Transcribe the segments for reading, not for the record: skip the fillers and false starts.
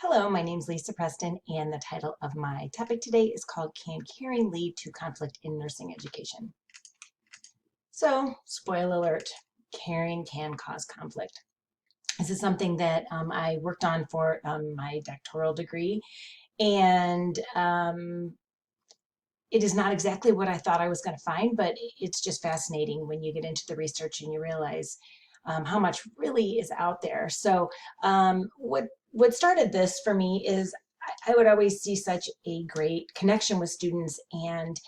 Hello, my name is Lisa Preston, and the title of my topic today is called Can Caring Lead to Conflict in Nursing Education? So, spoiler alert, caring can cause conflict. This is something that I worked on for my doctoral degree, and it is not exactly what I thought I was going to find, but it's just fascinating when you get into the research and you realize how much really is out there. So, what started this for me is I would always see such a great connection with students, and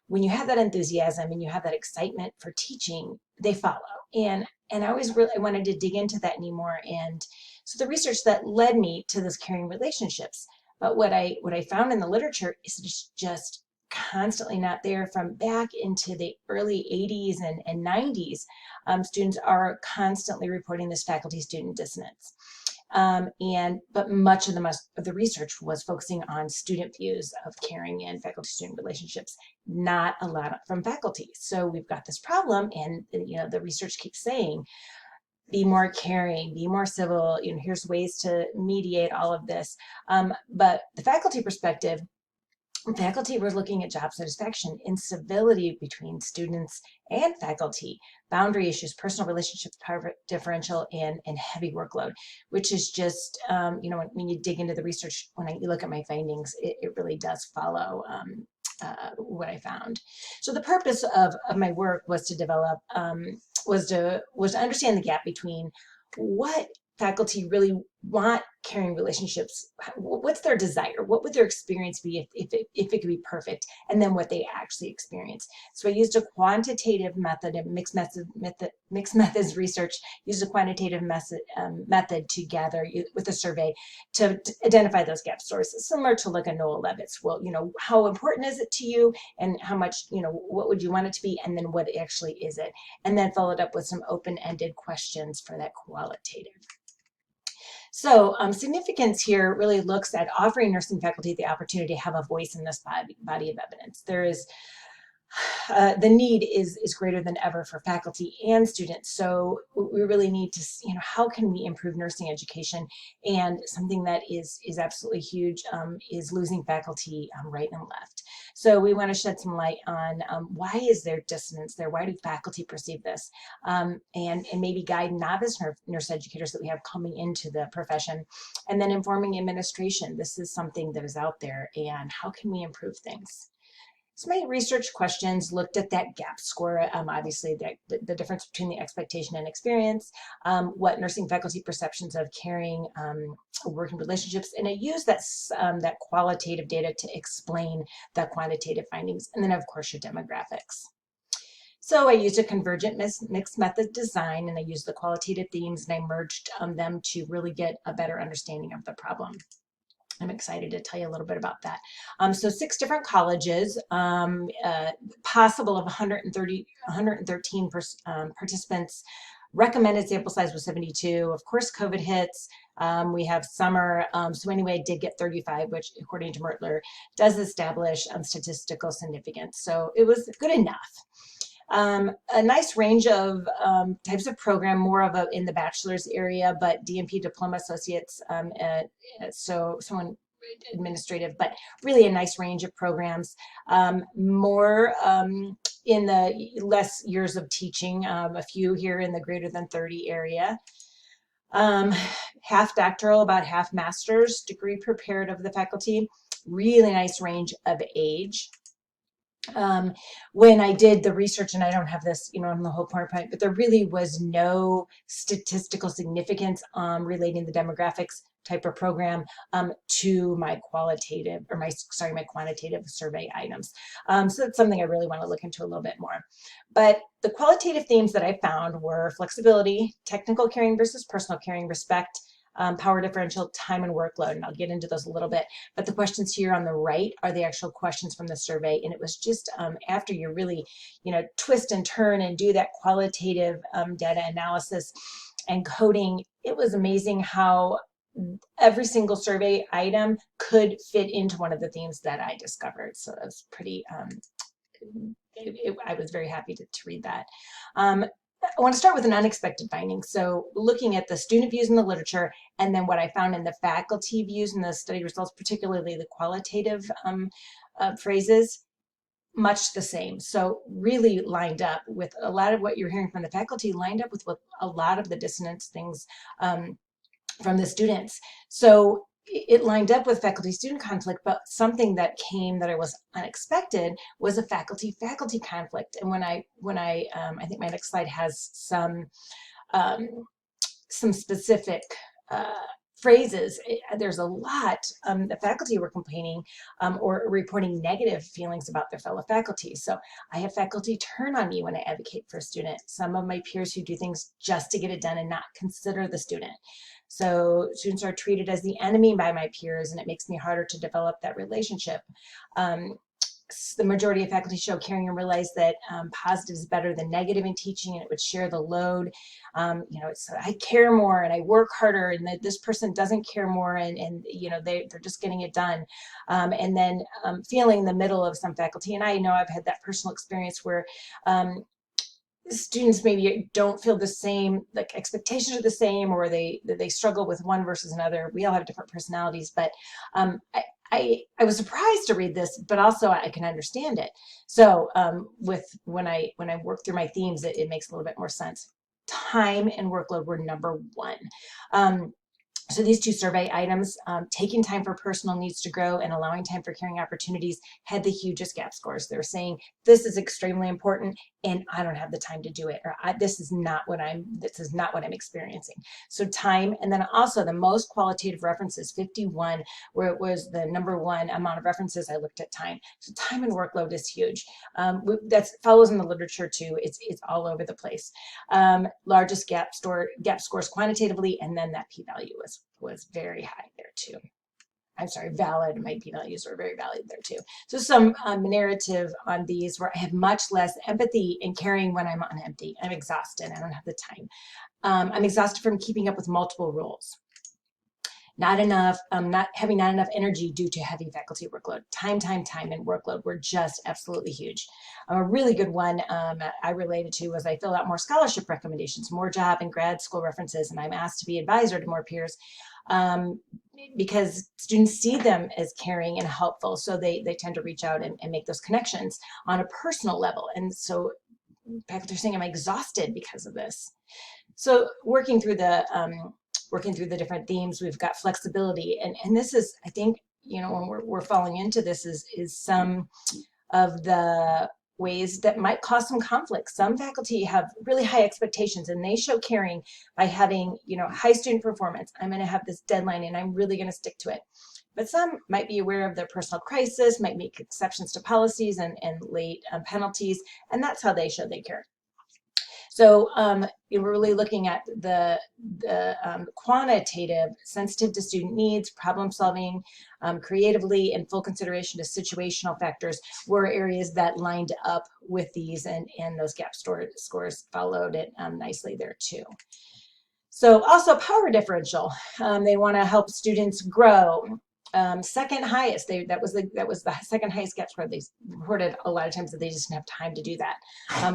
when you have that enthusiasm and you have that excitement for teaching, they follow. And I always really wanted to dig into that anymore. And so the research that led me to this caring relationships. But what I found in the literature is it's just constantly not there from back into the early 80s and 90s. Students are constantly reporting this faculty student dissonance. But much of the research was focusing on student views of caring and faculty student relationships, not a lot from faculty. So we've got this problem, and the research keeps saying be more caring, be more civil, here's ways to mediate all of this. But the faculty perspective, faculty were looking at job satisfaction, incivility between students and faculty, boundary issues, personal relationships, power differential, and heavy workload, which is just, when you dig into the research, when you look at my findings, it really does follow what I found. So the purpose of my work was to develop, was to understand the gap between what faculty really want caring relationships, what's their desire, what would their experience be if it could be perfect, and then what they actually experience. So I used a quantitative method and mixed methods research, used a quantitative method to gather with a survey to identify those gap sources, similar to like a Noah Levitt's. Well, how important is it to you, and how much, what would you want it to be, and then what actually is it, and then followed up with some open-ended questions for that qualitative. So significance here really looks at offering nursing faculty the opportunity to have a voice in this body of evidence. There is the need is greater than ever for faculty and students. So we really need to, how can we improve nursing education? And something that is absolutely huge is losing faculty right and left. So we want to shed some light on why is there dissonance there? Why do faculty perceive this? And maybe guide novice nurse educators that we have coming into the profession, and then informing administration. This is something that is out there, and how can we improve things? So my research questions looked at that gap score, obviously the difference between the expectation and experience, what nursing faculty perceptions of caring, working relationships, and I used that qualitative data to explain the quantitative findings, and then of course your demographics. So I used a convergent mixed method design, and I used the qualitative themes, and I merged them to really get a better understanding of the problem. I'm excited to tell you a little bit about that. So 6 different colleges, possible of 113 participants. Recommended sample size was 72. Of course, COVID hits. We have summer. So anyway, I did get 35, which according to Mertler does establish statistical significance. So it was good enough. A nice range of types of program, more of a in the bachelor's area, but DNP diploma associates, so someone administrative, but really a nice range of programs. More in the less years of teaching, a few here in the greater than 30 area. Half doctoral, about half master's degree prepared of the faculty. Really nice range of age. When I did the research, and I don't have this, on the whole PowerPoint, but there really was no statistical significance relating the demographics type of program to my quantitative survey items. So that's something I really want to look into a little bit more. But the qualitative themes that I found were flexibility, technical caring versus personal caring, respect, power differential, time and workload, and I'll get into those a little bit. But the questions here on the right are the actual questions from the survey, and it was just after you really, twist and turn and do that qualitative data analysis and coding, it was amazing how every single survey item could fit into one of the themes that I discovered. So it was pretty, I was very happy to read that. I want to start with an unexpected finding. So looking at the student views in the literature, and then what I found in the faculty views in the study results, particularly the qualitative phrases, much the same. So really lined up with a lot of what you're hearing from the faculty, lined up with what a lot of the dissonance things from the students. So it lined up with faculty student conflict, but something that came that I was unexpected was a faculty conflict. And I think my next slide has um, some specific uh, phrases. There's a lot. The faculty were complaining or reporting negative feelings about their fellow faculty. So I have faculty turn on me when I advocate for a student. Some of my peers who do things just to get it done and not consider the student. So students are treated as the enemy by my peers, and it makes me harder to develop that relationship. Um, the majority of faculty show caring and realize that positive is better than negative in teaching, and it would share the load. It's I care more and I work harder, and that this person doesn't care more, and they're just getting it done. And then feeling in the middle of some faculty, and I know I've had that personal experience where students maybe don't feel the same, like expectations are the same, or they struggle with one versus another. We all have different personalities, but I was surprised to read this, but also I can understand it. So when I work through my themes, it makes a little bit more sense. Time and workload were number one. So these two survey items, taking time for personal needs to grow and allowing time for caring opportunities, had the hugest gap scores. They're saying this is extremely important, and I don't have the time to do it, or this is not what I'm experiencing. So time, and then also the most qualitative references, 51, where it was the number one amount of references. I looked at time. So time and workload is huge. That follows in the literature too. It's all over the place. Largest gap scores quantitatively, and then that p-value was very high there too. I'm sorry, valid. My p-values were very valid there too. So some narrative on these where I have much less empathy and caring when I'm on empty. I'm exhausted. I don't have the time. I'm exhausted from keeping up with multiple rules. Not enough, not enough energy due to heavy faculty workload. Time, and workload were just absolutely huge. A really good one I related to was I filled out more scholarship recommendations, more job and grad school references, and I'm asked to be advisor to more peers because students see them as caring and helpful. So they tend to reach out and make those connections on a personal level. And so faculty are saying I'm exhausted because of this. So working through the different themes, we've got flexibility, and this is, I think, when we're falling into this is some of the ways that might cause some conflict. Some faculty have really high expectations, and they show caring by having high student performance. I'm going to have this deadline, and I'm really going to stick to it. But some might be aware of their personal crisis, might make exceptions to policies and late penalties, and that's how they show they care. So we're really looking at the quantitative, sensitive to student needs, problem solving, creatively, and full consideration to situational factors were areas that lined up with these, and those gap scores followed it nicely there too. So also power differential. They want to help students grow. Second highest, that was the second highest gap score. They reported a lot of times that they just didn't have time to do that.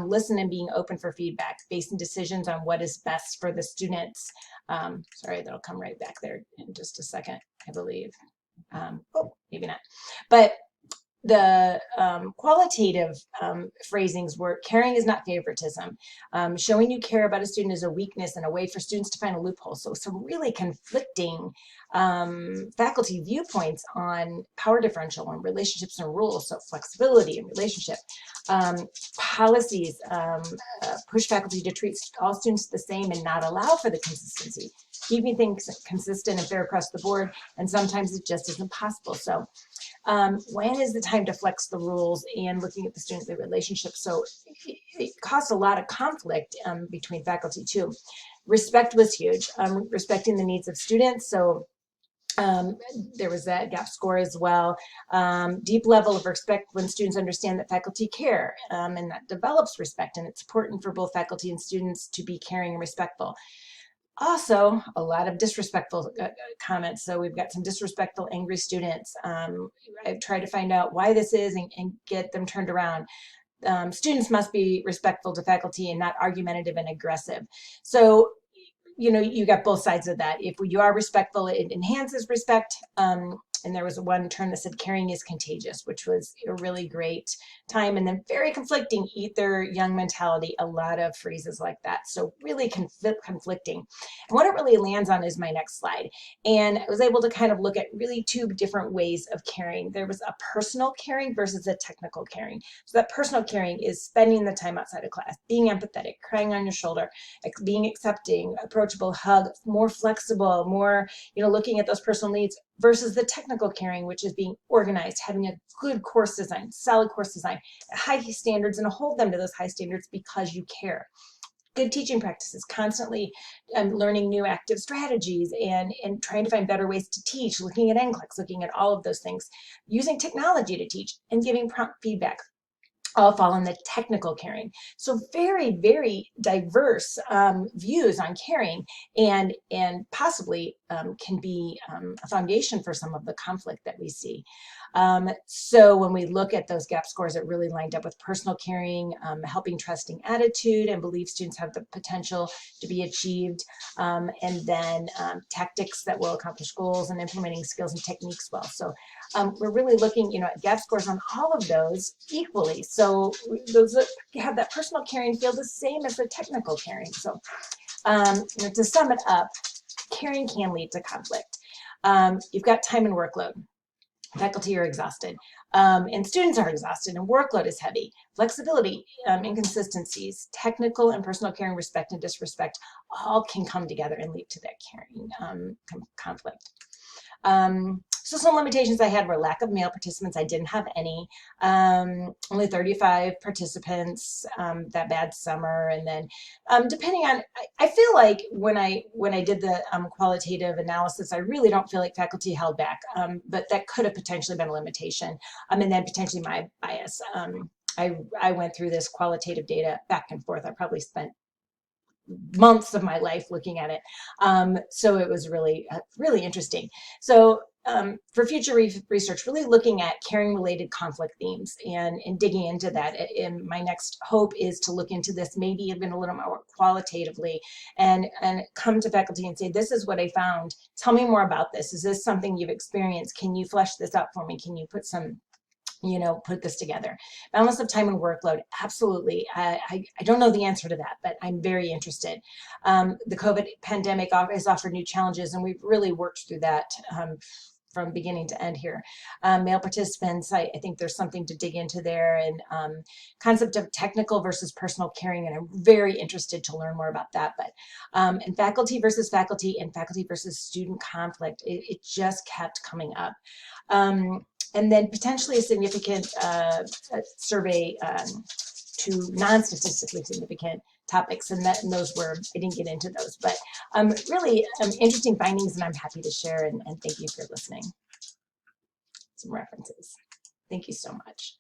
Listen and being open for feedback, basing decisions on what is best for the students. Sorry, that'll come right back there in just a second, I believe. Oh, maybe not. But the qualitative phrasings were caring is not favoritism. Showing you care about a student is a weakness and a way for students to find a loophole. So some really conflicting faculty viewpoints on power differential and relationships and rules. So flexibility and relationship. Policies push faculty to treat all students the same and not allow for the consistency. Keeping things consistent and fair across the board, and sometimes it just isn't possible. So when is the time to flex the rules, and looking at the student relationship? So it caused a lot of conflict between faculty too. Respect was huge, respecting the needs of students. So there was that gap score as well. Deep level of respect when students understand that faculty care, and that develops respect, and it's important for both faculty and students to be caring and respectful. Also, a lot of disrespectful comments. So we've got some disrespectful, angry students. I've tried to find out why this is and get them turned around. Students must be respectful to faculty and not argumentative and aggressive. So, you know, you got both sides of that. If you are respectful, it enhances respect. And there was one term that said caring is contagious, which was a really great time. And then very conflicting, eat their young mentality, a lot of phrases like that. So really conflicting. And what it really lands on is my next slide. And I was able to kind of look at really two different ways of caring. There was a personal caring versus a technical caring. So that personal caring is spending the time outside of class, being empathetic, crying on your shoulder, being accepting, approachable, hug, more flexible, more, you know, looking at those personal needs, versus the technical caring, which is being organized, having a good course design, solid course design, high standards, and hold them to those high standards because you care. Good teaching practices, constantly learning new active strategies and trying to find better ways to teach, looking at NCLEX, looking at all of those things, using technology to teach, and giving prompt feedback, all fall in the technical caring. So very, very diverse views on caring, and possibly can be a foundation for some of the conflict that we see. So when we look at those gap scores, it really lined up with personal caring, helping trusting attitude and believe students have the potential to be achieved, and then tactics that will accomplish goals and implementing skills and techniques well. So we're really looking, you know, at gap scores on all of those equally. So those that have that personal caring feel the same as the technical caring. So you know, to sum it up, caring can lead to conflict. You've got time and workload. Faculty are exhausted, and students are exhausted, and workload is heavy. Flexibility, inconsistencies, technical and personal caring, respect and disrespect, all can come together and lead to that caring conflict. So some limitations I had were lack of male participants. I didn't have any. Only 35 participants that bad summer. And then depending on, I feel like when I did the qualitative analysis, I really don't feel like faculty held back, but that could have potentially been a limitation. And then potentially my bias. I went through this qualitative data back and forth. I probably spent months of my life looking at it. So it was really, really interesting. So for future research, really looking at caring related conflict themes and digging into that. And my next hope is to look into this maybe even a little more qualitatively and come to faculty and say, this is what I found. Tell me more about this. Is this something you've experienced? Can you flesh this out for me? Can you put some, you know, put this together? Balance of time and workload, absolutely. I don't know the answer to that, but I'm very interested. The COVID pandemic has offered new challenges, and we've really worked through that from beginning to end here. Male participants, I think there's something to dig into there, and concept of technical versus personal caring, and I'm very interested to learn more about that. But and faculty versus faculty and faculty versus student conflict, it just kept coming up. And then potentially a significant survey to non-statistically significant topics, and those were, I didn't get into those, but really interesting findings, and I'm happy to share, and thank you for listening. Some references. Thank you so much.